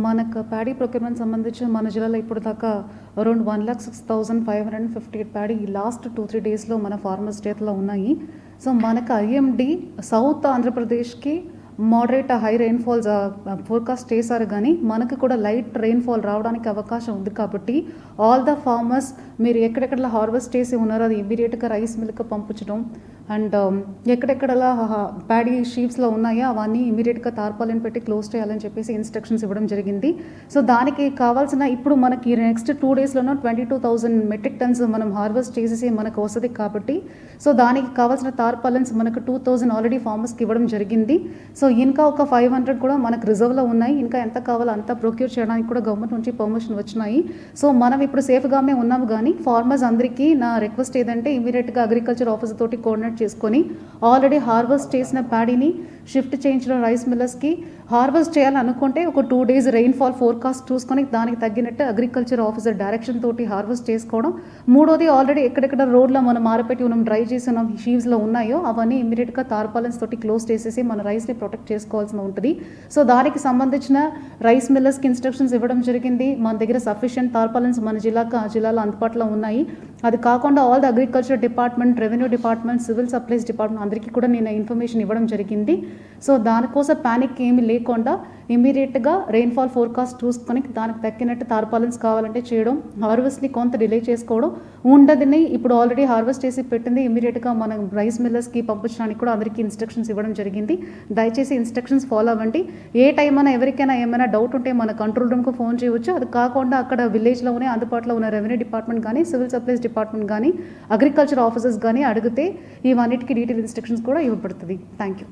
మనకు paddy procurement సంబంధించి మన జిల్లాలో ఇప్పుడు దాకా అరౌండ్ 1,06,558 ప్యాడీ ఈ లాస్ట్ 2-3 డేస్లో మన ఫార్మర్స్ చేతిలో ఉన్నాయి. సో మనకు ఐఎండి సౌత్ ఆంధ్రప్రదేశ్కి మోడరేట్ హై రెయిన్ఫాల్స్ ఫోర్కాస్ట్ చేశారు, కానీ మనకు కూడా లైట్ రెయిన్ఫాల్ రావడానికి అవకాశం ఉంది. కాబట్టి ఆల్ ద ఫార్మర్స్ మీరు ఎక్కడెక్కడ హార్వెస్ట్ చేసి ఉన్నారో అది ఇమీడియట్గా రైస్ మిల్క్ పంపించడం, అండ్ ఎక్కడెక్కడలా ప్యాడీ షీప్స్లో ఉన్నాయో అవన్నీ ఇమీడియట్గా తార్పాలిన్ పెట్టి క్లోజ్ చేయాలని చెప్పేసి ఇన్స్ట్రక్షన్స్ ఇవ్వడం జరిగింది. సో దానికి కావాల్సిన ఇప్పుడు మనకి నెక్స్ట్ 2 డేస్లోనూ 22,000 మెట్రిక్ టన్స్ మనం హార్వెస్ట్ చేసేసి మనకు వస్తుంది. కాబట్టి సో దానికి కావాల్సిన తార్పాలిన్స్ మనకు 2,000 ఆల్రెడీ ఫార్మర్స్కి ఇవ్వడం జరిగింది. సో ఇంకా ఒక 500 కూడా మనకు రిజర్వ్లో ఉన్నాయి. ఇంకా ఎంత కావాలో అంత ప్రొక్యూర్ చేయడానికి కూడా గవర్నమెంట్ నుంచి పర్మిషన్ వచ్చినాయి. సో మనం ఇప్పుడు సేఫ్గానే ఉన్నాము. కానీ ఫార్మర్స్ అందరికీ నా రిక్వెస్ట్ ఏదంటే ఇమీడియట్గా అగ్రికల్చర్ ఆఫీసర్ తోటి కోఆర్డినేట్ చేసుకొని ఆల్రెడీ హార్వెస్ట్ చేసిన ప్యాడీని షిఫ్ట్ చేయించిన రైస్ మిల్లర్స్కి హార్వెస్ట్ చేయాలనుకుంటే ఒక 2 డేస్ రెయిన్ఫాల్ ఫోర్కాస్ట్ చూసుకొని దానికి తగ్గినట్టు అగ్రికల్చర్ ఆఫీసర్ డైరెక్షన్ తోటి హార్వెస్ట్ చేసుకోవడం. మూడోది ఆల్రెడీ ఎక్కడెక్కడ రోడ్లో మనం ఆరపెట్టి మనం డ్రై చేసిన షీవ్స్లో ఉన్నాయో అవన్నీ ఇమీడియట్గా తార్పాలిన్స్ తోటి క్లోజ్ చేసేసి మన రైస్ని ప్రొటెక్ట్ చేసుకోవాల్సి ఉంటుంది. సో దానికి సంబంధించిన రైస్ మిల్లర్స్కి ఇన్స్ట్రక్షన్స్ ఇవ్వడం జరిగింది. మన దగ్గర సఫిషియెంట్ తార్పాలిన్స్ మన జిల్లాలో అందుబాటులో ఉన్నాయి. అది కాకుండా all the agriculture department, revenue department, civil supplies department అందరికీ కూడా నేను ఇన్ఫర్మేషన్ ఇవ్వడం జరిగింది. సో దానికోసం ప్యానిక్ ఏమీ లేకుండా ఇమీడియట్గా రెయిన్ఫాల్ ఫోర్కాస్ట్ చూసుకొని దానికి తగ్గినట్టు తార్పాలిన్స్ కావాలంటే చేయడం, హార్వెస్ట్ని కొంత డిలే చేసుకోవడం ఉండదని ఇప్పుడు ఆల్రెడీ హార్వెస్ట్ చేసి పెట్టింది ఇమీడియట్గా మనం రైస్ మిల్లర్స్కి పంపించడానికి కూడా అందరికీ ఇన్స్ట్రక్షన్స్ ఇవ్వడం జరిగింది. దయచేసి ఇన్స్ట్రక్షన్స్ ఫాలో అవ్వండి. ఏ టైం అయినా ఎవరికైనా ఏమైనా డౌట్ ఉంటే మన కంట్రోల్ రూమ్కి ఫోన్ చేయవచ్చు. అది కాకుండా అక్కడ విలేజ్లోనే అందుబాటులో ఉన్న రెవెన్యూ డిపార్ట్మెంట్ కానీ, సివిల్ సప్లైస్ డిపార్ట్మెంట్ కానీ, అగ్రికల్చర్ ఆఫీసర్స్ కానీ అడిగితే ఇవన్నిటికీ డీటెయిల్ ఇన్స్ట్రక్షన్స్ కూడా ఇవ్వబడుతుంది. Thank you.